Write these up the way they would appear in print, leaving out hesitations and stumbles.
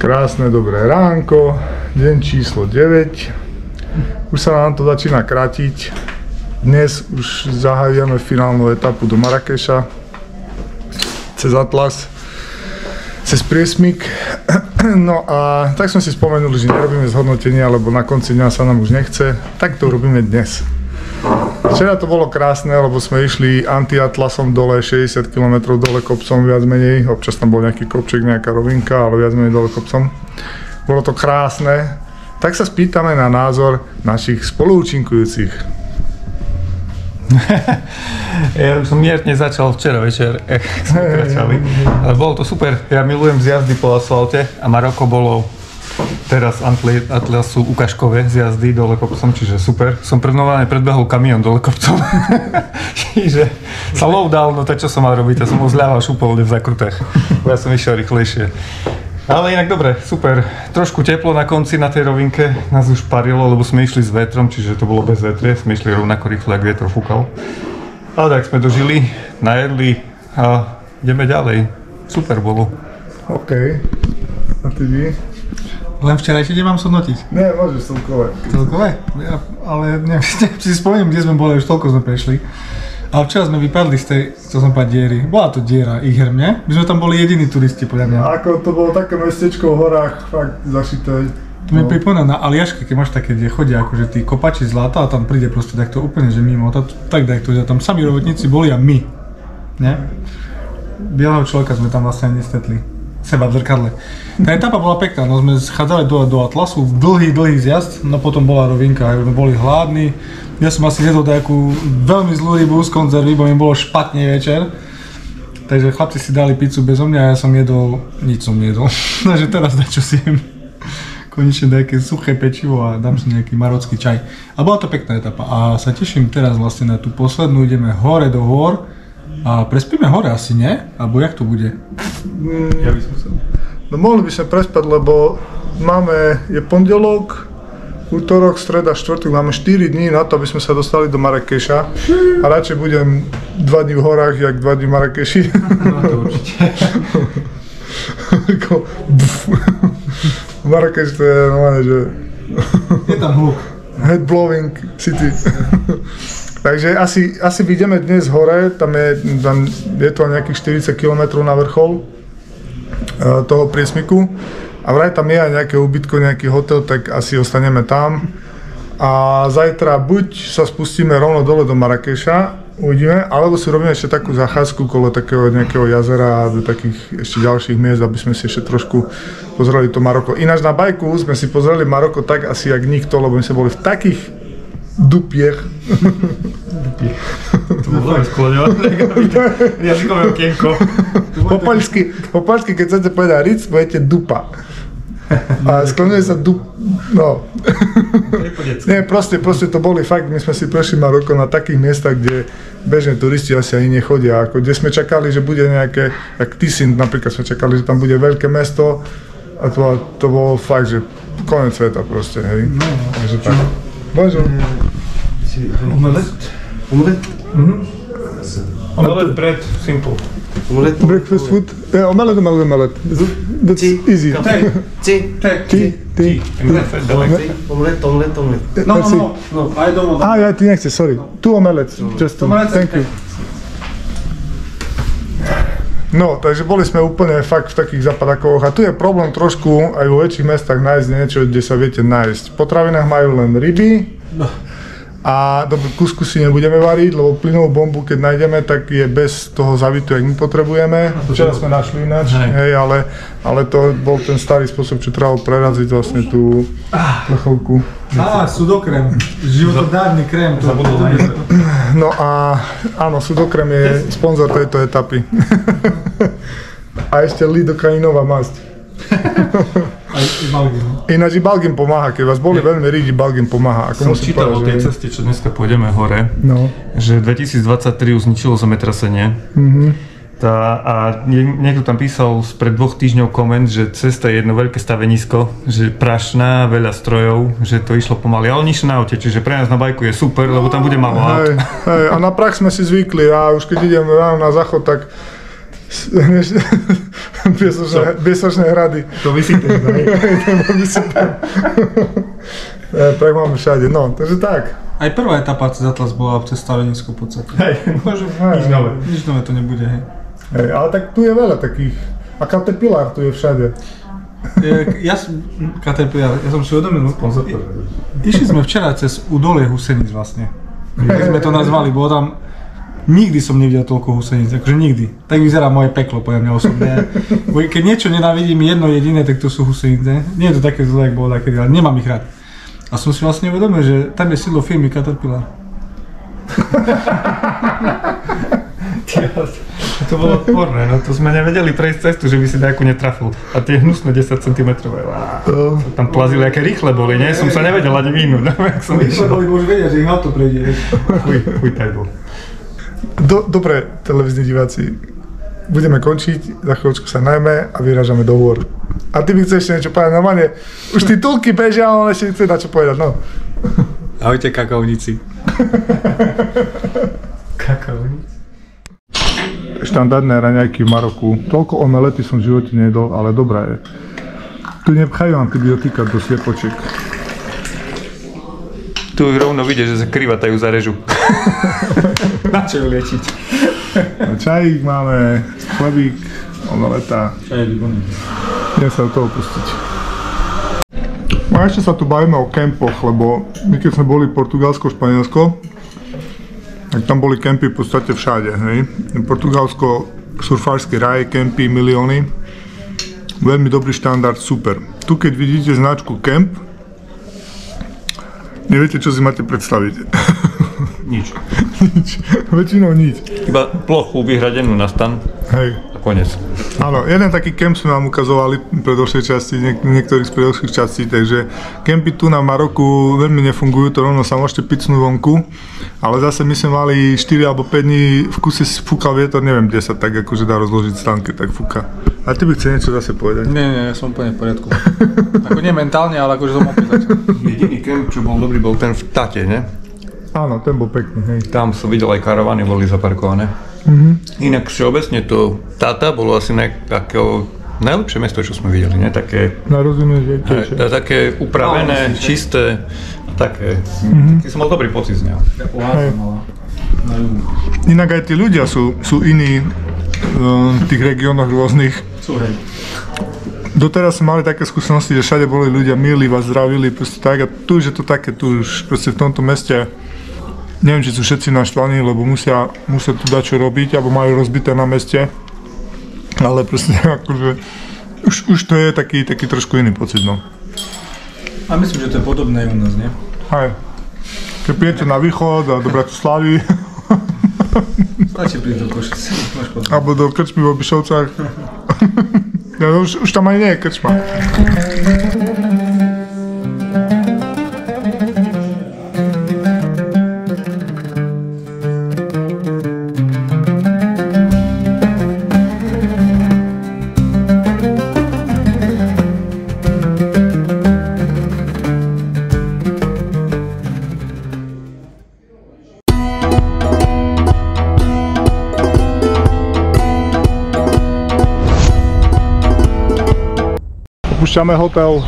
Krásne, dobré ránko, deň číslo 9. Už sa nám to začína krátiť. Dnes už zahajujeme finálnu etapu do Marrakeša. Cez Atlas, cez priesmik. No a tak sme si spomenuli, že nerobíme zhodnotenie, lebo na konci dňa sa nám už nechce. Tak to robíme dnes. Včera to bolo krásne, lebo sme išli antiatlasom dole, 60 km dole kopcom viac menej. Občas tam bol nejaký kopček, nejaká rovinka, ale viac menej dole kopcom. Bolo to krásne. Tak sa spýtame na názor našich spoluúčinkujúcich. Ja už som mierne začal včera večer, jak sme kračali. Ale bolo to super. Ja milujem zjazdy po asfalte a Maroko bolo teraz Atlasu ukážkové zjazdy dole kopcom, čiže super. Som prvnovane predbehol kamión dole kopcom. Čiže sa low-dal, no to čo som mal robiť, ja som ho zľava šupol v zakrutách. Ja som išiel rýchlejšie. Ale inak dobre, super. Trošku teplo na konci na tej rovinke, nás už parilo, lebo sme išli s vetrom, čiže to bolo bez vetrie, sme išli rovnako rýchle, ak vietor fúkal. Ale tak sme dožili, najedli a ideme ďalej. Super bolo. OK. A ty vy? Len včerajšie nemám zhodnotiť? Nie, môžeš celkové. Celkové? Ja, ale neviem, si spomeniem, kde sme boli, už toľko sme prešli. Ale včera sme vypadli z tej, čo som povedal, diery. Bola to diera Ihermne. My sme tam boli jediní turisti, podľa mňa. Ako to bolo také mestečko v horách, fakt zašité. To mi pripomína na Aliaške, keď máš také, kde chodia akože tí kopači zlata a tam príde proste takto úplne, že mimo. Tak takto, že tam sami robotníci boli a my. Ne? Bieleho človeka sme tam vlastne nestretli. Seba v zrkadle. Tá etapa bola pekná, no sme schádzali do Atlasu, dlhý zjazd, no potom bola rovinka, aj sme boli hladní. Ja som asi jedol takú veľmi zlú rybu z konzervy, bo mi bolo špatne večer. Takže chlapci si dali pizzu bezo mňa a ja som jedol, nič som nejedol. Takže teraz dačo si jem. Konečne nejaké suché pečivo a dám si nejaký marocký čaj. A bola to pekná etapa a sa teším teraz vlastne na tú poslednú, ideme hore do hôr. A prespíme hore asi, nie? Alebo jak to bude? Ja by som chcel. No mohli by sme prespať, lebo je pondelok, útorok, streda, štvrtok, máme 4 dní na to, aby sme sa dostali do Marrakeša. A radšej budem 2 dní v horách, jak 2 dní v Marrakeši. No to určite. Marrakeš to je normálne, že... Je tam hluk. Head blowing city. Takže asi ideme dnes hore, tam je to nejakých 40 km na vrchol toho priesmiku a vraj tam je aj nejaké ubytko, nejaký hotel, tak asi ostaneme tam a zajtra buď sa spustíme rovno dole do Marrakeša, uvidíme, alebo si robíme ešte takú zachádzku kolo takého nejakého jazera a do takých ešte ďalších miest, aby sme si ešte trošku pozreli to Maroko. Ináč na bajku sme si pozreli Maroko tak asi jak nikto, lebo my sme boli v takých dupiech. To bolo veľmi skloňované, jazykové okienko. Po poľsky, keď chcete povedať ric, poviete dupa. A skloňuje sa no. Nie, proste to boli fakt, my sme si prešli Maroko na takých miestach, kde bežne turisti asi ani nechodia. Ako kde sme čakali, že bude nejaké, jak Tisin napríklad sme čakali, že tam bude veľké mesto a to bolo fakt, že konec sveta proste, hej. Takže tak. Bonjour. Omelette? Omelette, bread, simple. Breakfast food? Yeah, omelette. That's easy. Tea. Omelette. No, I don't want that. Ja, ty nechceš, sorry. 2 omelettes, just two. Thank you. No, takže boli sme úplne fakt v takých zapadákoch a tu je problém trošku aj vo väčších mestách nájsť niečo, kde sa viete nájsť. V potravinách majú len ryby a kuskusy nebudeme variť, lebo plynovú bombu, keď nájdeme, tak je bez toho zavitu, jak my potrebujeme. Včera sme našli ináč, hej, ale to bol ten starý spôsob, čo trebalo preraziť vlastne tú plechovku. Sudokrém. Životodárny krém. No a áno, Sudokrém je sponzor tejto etapy. A ešte lidokainová masť. Aj Balgin. Ináč i Balgin pomáha, keď vás boli veľmi rídi, Balgin pomáha. Som čítal o tej ceste, čo dneska pôjdeme hore, že 2023 už zničilo zemetrasenie. A niekto tam písal spred 2 týždňov koment, že cesta je jedno veľké stavenisko, že prašná, veľa strojov, že to išlo pomaly, ale nič na aute, čiže pre nás na bajku je super, lebo tam bude málo aut. A na prach sme si zvykli a už keď idem ráno na záchod, tak Biesočné hrady. To vysíte, hej? Tak máme všade, no, takže tak. Aj prvá etapa cez Atlas bola cez Stavenisko v podstate. Hej, nič nové. Nič nové to nebude, hej. Hej, ale tak tu je veľa takých. A Caterpillar tu je všade. Ja som si uvedomil, išli sme včera cez údolie Husenic vlastne. Keď sme to nazvali, bolo tam, nikdy som nevidel toľko Husenic, akože nikdy. Tak vyzerá moje peklo, poviem mňa osobne. Keď niečo nenávidím jedno jediné, tak to sú Husenice. Nie je to také zlé, ako bolo takedy, ale nemám ich rád. A som si vlastne uvedomil, že tam je sídlo firmy Caterpillar. To bolo odporné, no to sme nevedeli prejsť cestu, že by si nejakú netrafil. A tie hnusné 10 cm. Tam plazili, aké rýchle boli, nie? Som sa nevedel ani vyhnúť, no, jak som išiel. Boli už vedieť, že ich auto prejde. Chuj tajbol. Dobre, televízni diváci, budeme končiť, za chvíľočku sa najmä a vyrážame do hôr. A ty mi chceš ešte niečo povedať, normálne, už tí tulky bežia, ale ešte chce dať čo povedať, no. Ahojte kakaovníci. Kakaovníci. Štandardné raňajky v Maroku. Toľko omelety som v živote nejedol, ale dobrá je. Tu nepchajú antibiotika do sliepočiek. Tu rovno vidie, že sa krivatajú za režu. Na čo ju liečiť? Čajík máme, chlebík, omeleta. Čaj je výborný. Idem sa do toho pustiť. No a ešte sa tu bavíme o kempoch, lebo my keď sme boli Portugalsko, Španielsko, tak tam boli kempy v podstate všade, hej. Portugalsko, surfársky raj, kempy, milióny. Veľmi dobrý štandard, super. Tu keď vidíte značku Kemp, neviete, čo si máte predstaviť. Nič. Nič. Väčšinou nič. Iba plochu vyhradenú na stan. Hej. A konec. Áno, jeden taký kemp sme vám ukazovali v predošlej časti, niektorých z predošlých častí, takže kempy tu na Maroku veľmi nefungujú, to rovno sa môžete picnúť vonku, ale zase my sme mali 4 alebo 5 dní, v kuse fúkal vietor, neviem, kde sa tak akože dá rozložiť stánke, tak fúka. A ty by chcel niečo zase povedať? Nie, ja som úplne v poriadku. Ako nie mentálne, ale akože som opäť začal. Jediný kemp, čo bol dobrý, bol ten v Tate, ne? Áno, ten bol pekný, hej. Tam som videl aj karavany, boli zaparkované. Inak všeobecne to Tata bolo asi najlepšie mesto, čo sme videli, ne? Také, také upravené, čisté, také. Taký som mal dobrý pocit z neho. Inak aj tí ľudia sú iní v tých regiónoch rôznych. Sú, hej. Doteraz sme mali také skúsenosti, že všade boli ľudia milí, vás zdravili, proste tak a tu už je to také, tu už proste v tomto meste neviem, či sú všetci naštvaní, lebo musia tu dať čo robiť, alebo majú rozbité na meste. Ale proste akože, už to je taký trošku iný pocit, no. A myslím, že to je podobné u nás, nie? Hej. Keď pijete na východ a do Bratislavy. Stačí prísť do Košic. Alebo do krčmy v Obišovcách. Ja, už tam ani nie je krčma. Opúšťame hotel.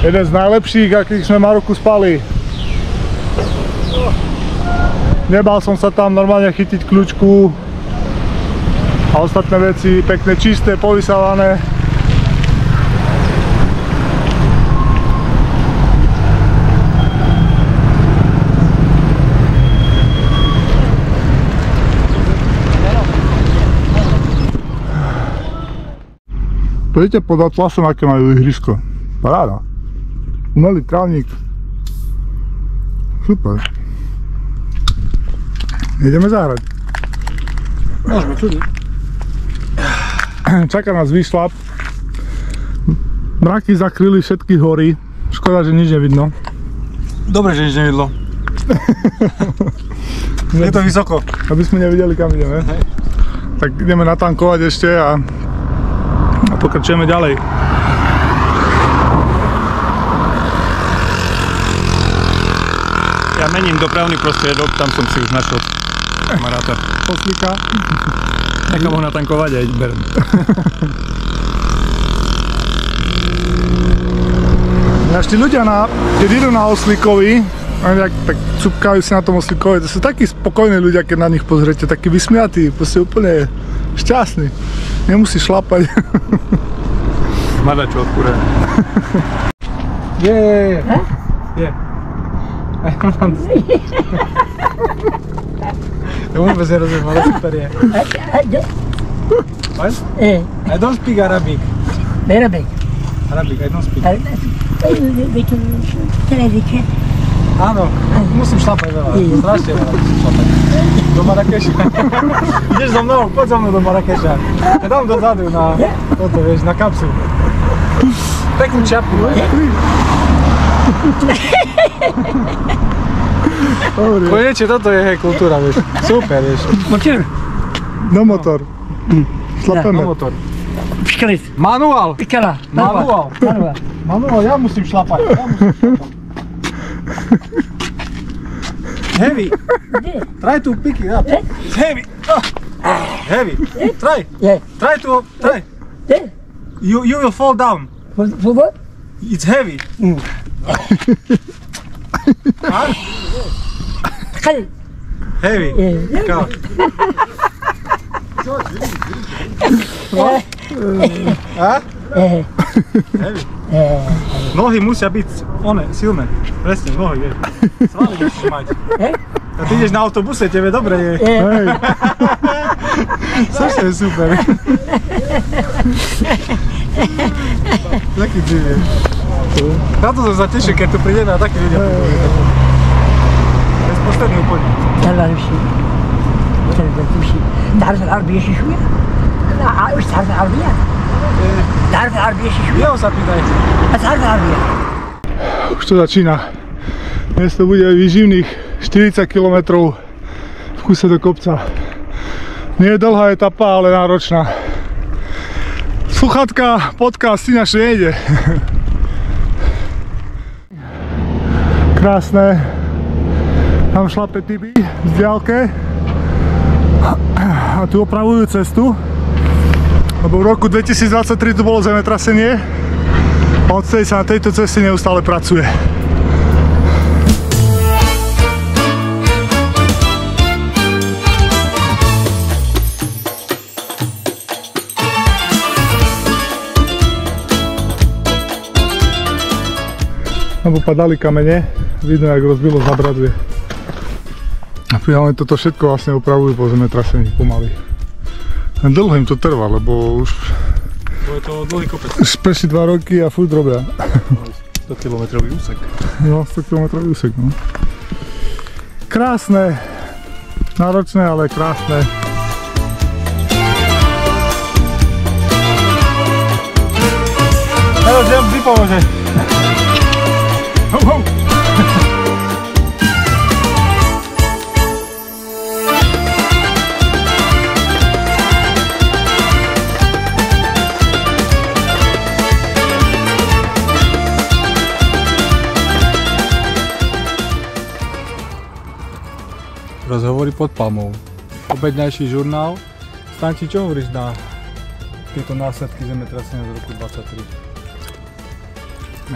Jeden z najlepších, akých sme v Maroku spali. Nebal som sa tam normálne chytiť kľúčku a ostatné veci, pekné, čisté, povysávané. Poďte pod Atlasom, aké majú ihrisko. Paráda. Umelý trávnik. Super. Ideme zahrať. Môžeme kľudne. Čaká nás výšlap. Mraky zakryli všetky hory. Škoda, že nič nevidno. Dobre, že nič nevidlo. Je to vysoko. Aby sme nevideli, kam ideme. Hej. Tak ideme natankovať ešte a pokračujeme ďalej. Ja mením dopravný prostriedok, tam som si už našiel kamaráta. Poslíka. Nechám ho natankovať a berem. Až tí ľudia, keď idú na Oslíkovi, tak cupkajú si na tom Oslíkovi, to sú takí spokojní ľudia, keď na nich pozriete, takí vysmiatí, proste úplne šťastní. Nemusí šlapať. Mada čo odkúre. Je. Ja vôbec nerozumiem, ale super je. What? I don't speak Arabic. Arabic. Arabic, I don't speak. Televízia. Áno, musím šlapať veľa. Strašne veľa musím šlapať. Do Marrakeša. Ideš so mnou, poď so mnou do Marrakeša. Ja dám dozadu na toto, vieš, na kapsu. Peknú čapku. Konečne toto je kultúra, vieš. Super, vieš. Motor. Na motor. Šlapeme. Na motor. Piškalit. Manuál. Pikala. Manuál. Manuál, ja musím šlapať. Heavy. Try to pick it up. It's heavy. Heavy. Try. Yeah. Try to. Try. Yeah. You will fall down. For what? It's heavy. Piškalit. Heavy. Yeah. Go. Heavy. Nohy musia byť silné. Presne, nohy, vieš. Svaly musíš mať. A ty ideš na autobuse, tebe dobre je. Hej. Strašne super. Taký divie. Na to som sa tešil, keď tu prídeme a taký ľudia. Bezprostredný úplne. يلا نمشي. تمشي. تعرف العربية شو شوية؟ لا مش تعرف العربية؟ تعرف العربية شو شوية؟ Jeho sa pýtaj. تعرف العربية؟ Už to začína. Dnes to bude výživných 40 km v kuse do kopca. Nie je dlhá etapa, ale náročná. Sluchatka, podcast ináč nejde. Krásne. Tam šlape typy z diaľke. A tu opravujú cestu. Lebo v roku 2023 tu bolo zemetrasenie. A odtedy sa na tejto ceste neustále pracuje. Lebo padali kamene, vidno, jak rozbilo zabraduje. A finálne toto všetko vlastne opravujú po zemetrasení pomaly. Dlho im to trvá, lebo už Je to dlhý kopec. prešli 2 roky a furt robia. 100 kilometrový úsek. No, 100 km úsek, no. Krásne, náročné, ale krásne. Teraz ja vždy pomôže. Rozhovory pod palmou. Obedňajší žurnál. Stanči, čo hovoríš na tieto následky zemetrasenia z roku 23?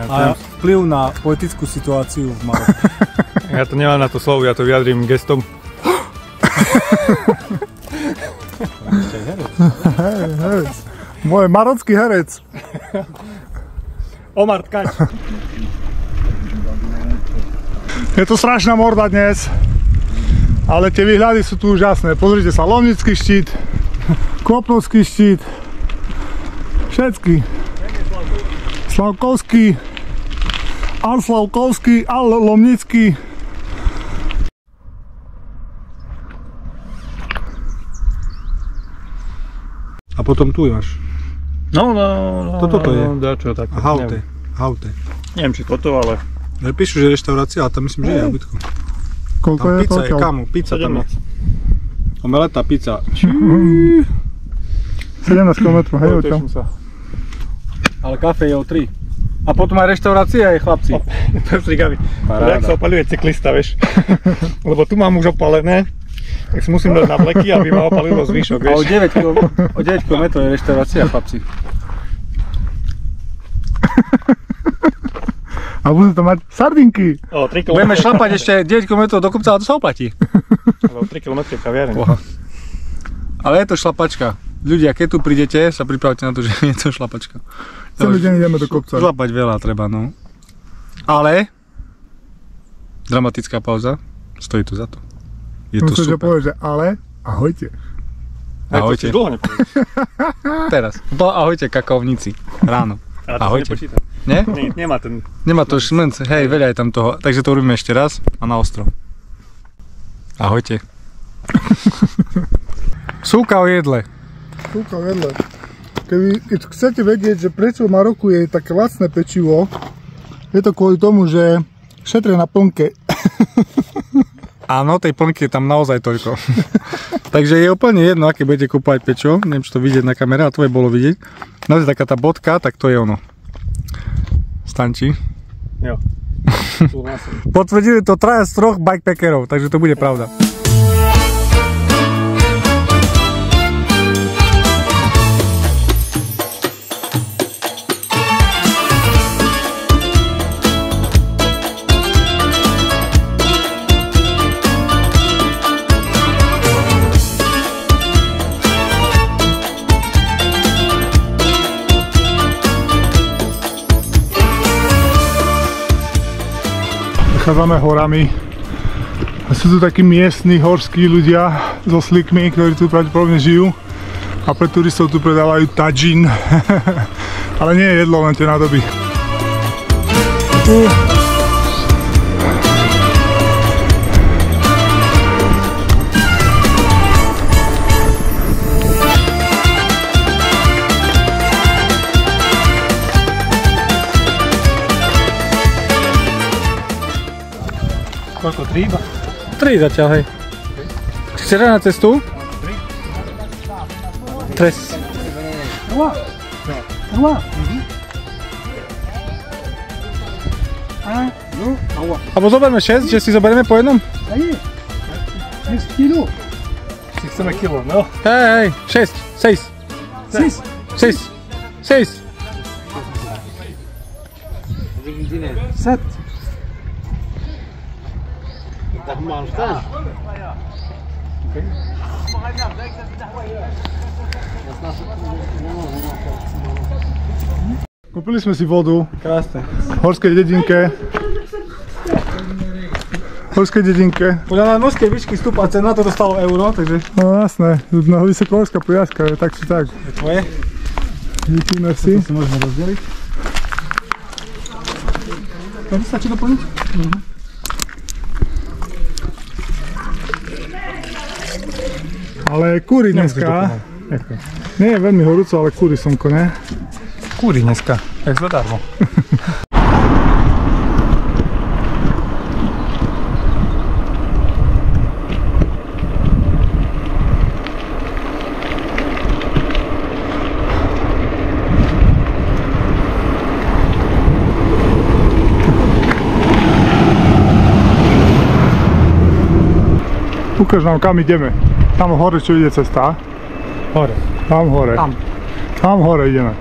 A vplyv na politickú situáciu v Maroku. Ja to nemám na to slovo, ja to vyjadrím gestom. Herec. Môj marocký herec. Omar Tkač. Je to strašná morda dnes. Ale tie výhľady sú tu úžasné. Pozrite sa, Lomnický štít, Kopnovský štít, všetky. Slavkovský, Slavkovský, Lomnický. A potom tu máš. No, Toto to je. Dačo, tak. Haute. Neviem, či toto, ale... Píšu, že reštaurácia, ale tam myslím, že je jabytko. Koľko Tam je pizza je, to? kamo, pizza tam je. Omeletá pizza. 17 km, hej, očo. Teším sa. Ale kafe je o 3. A potom aj reštaurácia je, chlapci. To je príkavý. Jak sa opaluje cyklista, vieš. Lebo tu mám už opalené. Tak si musím dať na vleky, aby ma opalilo zvyšok, A o vieš. 9 km je reštaurácia, chlapci. A budú to mať sardinky. O, 3 km. Budeme šlapať ešte 9 km do kopca, ale to sa oplatí. O 3 km kaviareň. Ale je to šlapačka. Ľudia, keď tu prídete, sa pripravte na to, že je to šlapačka. Celý deň ideme do kopca. Šlapať veľa treba, no. Ale dramatická pauza, stojí to za to. Je to Musím, že super. povedať, že ale ahojte. Ahojte. To si dlho nepovieš. Teraz. Ahojte, kakaovníci. Ráno. Ale to Ahojte. sa nepočíta. Nie? Nemá ten... Nemá to šmrnc. Hej, veľa je tam toho. Takže to urobíme ešte raz a na ostro. Ahojte. Súka o jedle. Kúka vedle. Keď chcete vedieť, že prečo v Maroku je také lacné pečivo, je to kvôli tomu, že šetria na plnke. Áno, tej plnky je tam naozaj toľko. Takže je úplne jedno, aké budete kúpať pečivo. Neviem, či to vidieť na kamere, ale to je bolo vidieť. Naozaj taká tá bodka, tak to je ono. Stanči. Jo. Súhlasím. Potvrdili to 3 z 3 bikepackerov, takže to bude pravda. Prechádzame horami a sú tu takí miestni horskí ľudia so slikmi, ktorí tu pravdepodobne žijú a pre turistov tu predávajú tadžín. Ale nie je jedlo, len tie nádoby. Koľko? 3 iba? 3 zatiaľ, hej. Chceš na cestu? 3. Abo zoberme 6, že si zoberieme po jednom? Si chceme kilo, no. Hej, 6. 6. Kúpili sme si vodu Krásne. v horskej dedinke. Podľa norskej výšky stúpa cena, toto stalo euro, takže No jasné, no vysokohorská priazka, tak či tak. je tvoje. Vidíme si. Si môžeme rozdeliť. To stačí doplniť? Ale kúri dneska. Nie je veľmi horúco, ale kúri slnko, ne? Kúri dneska, tak zadarmo. Ukáž nám, kam ideme. Tam hore, čo ide cesta. Hore. Tam hore. Tam hore ideme.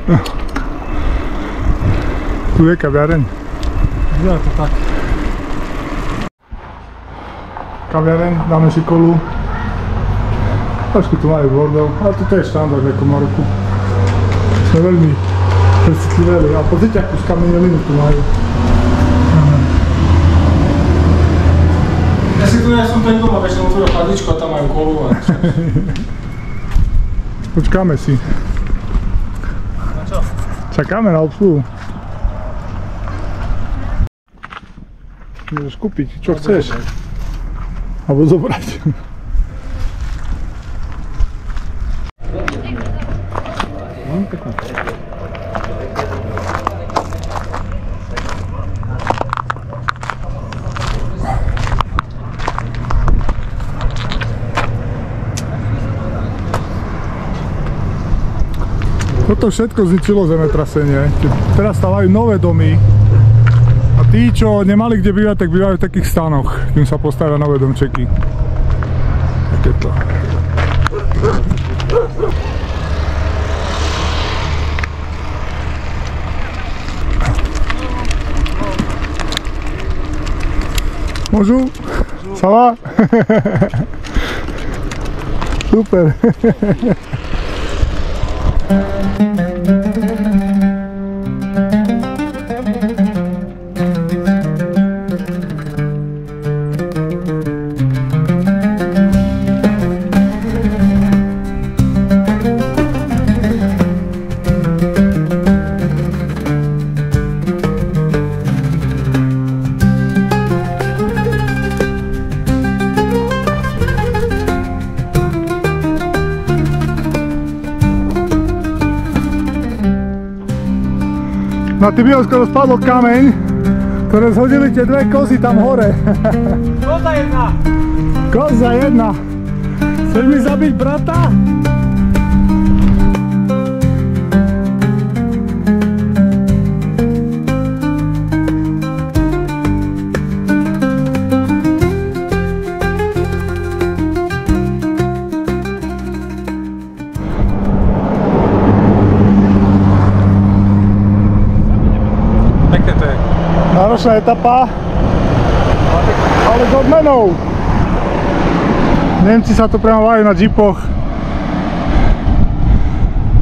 Tu je kaviareň. Je to tak. Kaviareň, dáme si kolu. Trošku tu majú bordel, ale toto je štandard ako v Maroku. Sme veľmi precitliveli. A pozrite, akú skamenelinu tu majú. Ja som ten doma, väčšinou otvoril chladničku a tam majú kolu a... Počkáme si. Na čo? Čakáme na obsluhu. Môžeš kúpiť, čo chceš. Alebo zobrať. Toto všetko zničilo zemetrasenie. Teraz stavajú nové domy a tí, čo nemali kde bývať, tak bývajú v takých stanoch, kým sa postavia nové domčeky. Také to. Bonjour. Ça va? Super. Na Tibio skoro spadol kameň, ktoré zhodili tie dve kozy tam hore. Koza jedna! Koza jedna! Chceš mi zabiť brata? Náročná etapa, ale s odmenou. Nemci sa to premávajú na džipoch,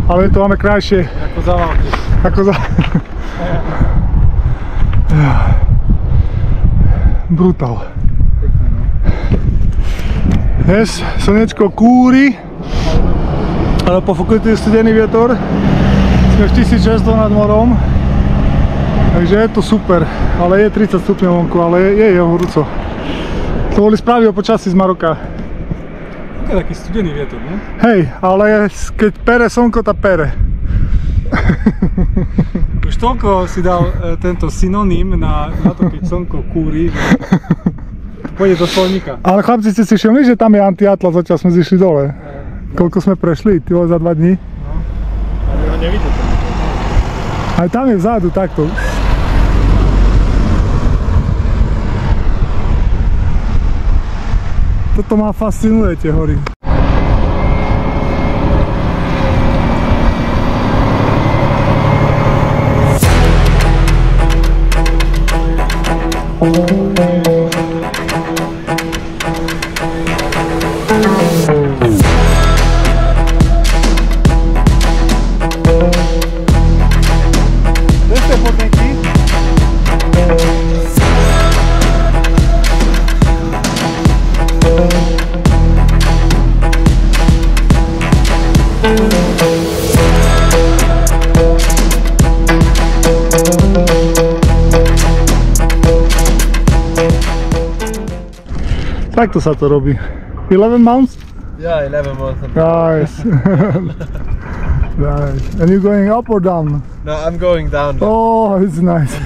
ale my to máme krajšie. Ako za války. Ako za... Brutál. Dnes slnečko kúri, ale pofúkuje studený vietor. Sme v 1600 nad morom. Takže je to super, ale je 30 stupňov vonku, ale je horúco. To boli správy o počasí z Maroka. To je taký studený vietor, ne? Hej, ale keď pere slnko, tá pere. Už toľko si dal tento synonym na to, keď slnko kúri, že pôjde do slovníka. Ale chlapci, ste si všimli, že tam je antiatlas, zatiaľ sme zišli dole. Koľko sme prešli, ty za 2 dní? No, ale ho nevidíte. Aj tam je vzadu, takto. Toto ma fascinuje, tie hory. Takto sa to robí. 11 months? Yeah, 11 months. Nice. Nice. And you going up or down? No, I'm going down. Oh, it's nice.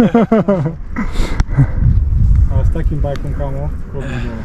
Ale s takým bajkom, kámo, klobúk dole.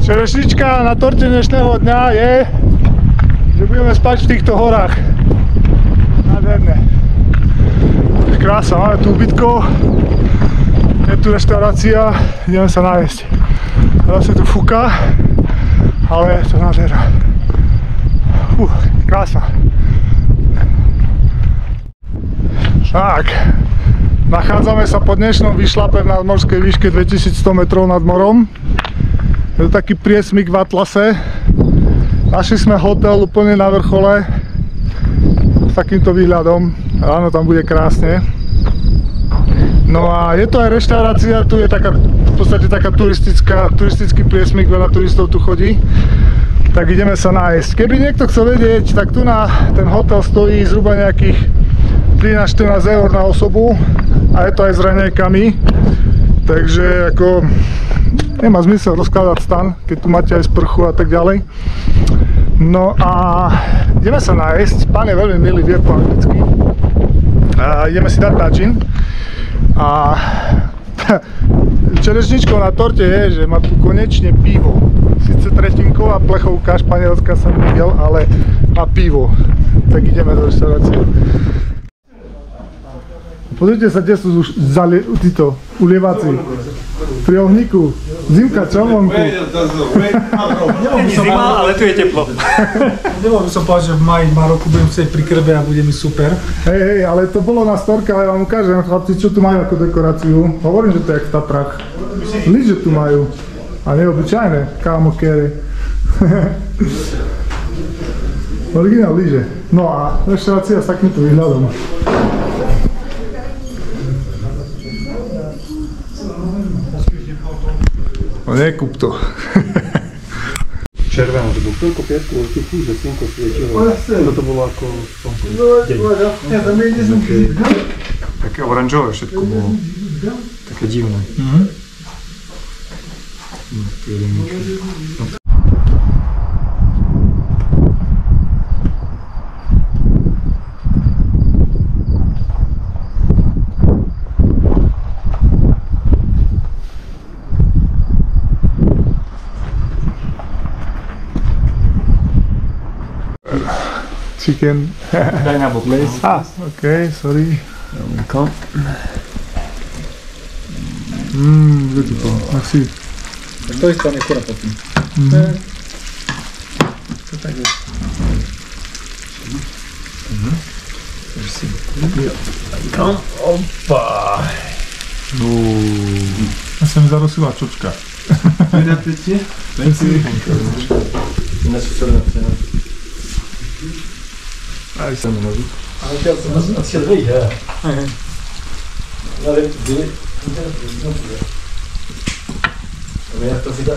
Čerešnička na torte dnešného dňa je, že budeme spať v týchto horách. Nádherné. Krása, máme tu ubytko, je tu reštaurácia, ideme sa nájsť. Zase tu fúka, ale je to nádhera. Krása. Tak, nachádzame sa po dnešnom výšľape v nadmorskej výške 2100 metrov nad morom. Je to taký priesmyk v Atlase. Našli sme hotel úplne na vrchole s takýmto výhľadom. Ráno tam bude krásne. No a je to aj reštaurácia, tu je taká, v podstate taká turistický priesmyk, veľa turistov tu chodí. Tak ideme sa nájsť. Keby niekto chcel vedieť, tak tu ten hotel stojí zhruba nejakých 13-14 eur na osobu a je to aj s raňajkami. Takže ako nemá zmysel rozkladať stan, keď tu máte aj sprchu a tak ďalej. No a ideme sa nájsť. Pán je veľmi milý, vie po anglicky. Ideme si dať način. A čerešničkou na torte je, že má tu konečne pivo. Sice tretinková plechovka španielská som videl, ale má pivo. Tak ideme do reštaurácie. Pozrite sa, kde sú títo ulievací. Pri ohníku. Zimka, čo vonku? Zima, ale tu je teplo. Nemohol by som povedať, že v maji Maroku budem sedieť pri krbe a bude mi super. Hej, ale to bolo na storke, ale ja vám ukážem, chlapci, čo tu majú ako dekoráciu. Hovorím, že to je jak v Tatrách. Lyže tu majú. A neobyčajné, kámo kere. Originál lyže. No a reštaurácia s takýmto výhľadom. No nekúp to. Červené, to bol chvíľko piesku, že slnko svietilo. Toto bolo ako deň. Také oranžové všetko bolo. Také divné. Chicken. Daj na bok. Ok, sorry. Beautiful. Merci. To je tam akurát potom. Opa. Ja sa mi zarosila čočka. Aj sa mi noží. Ja to si dá.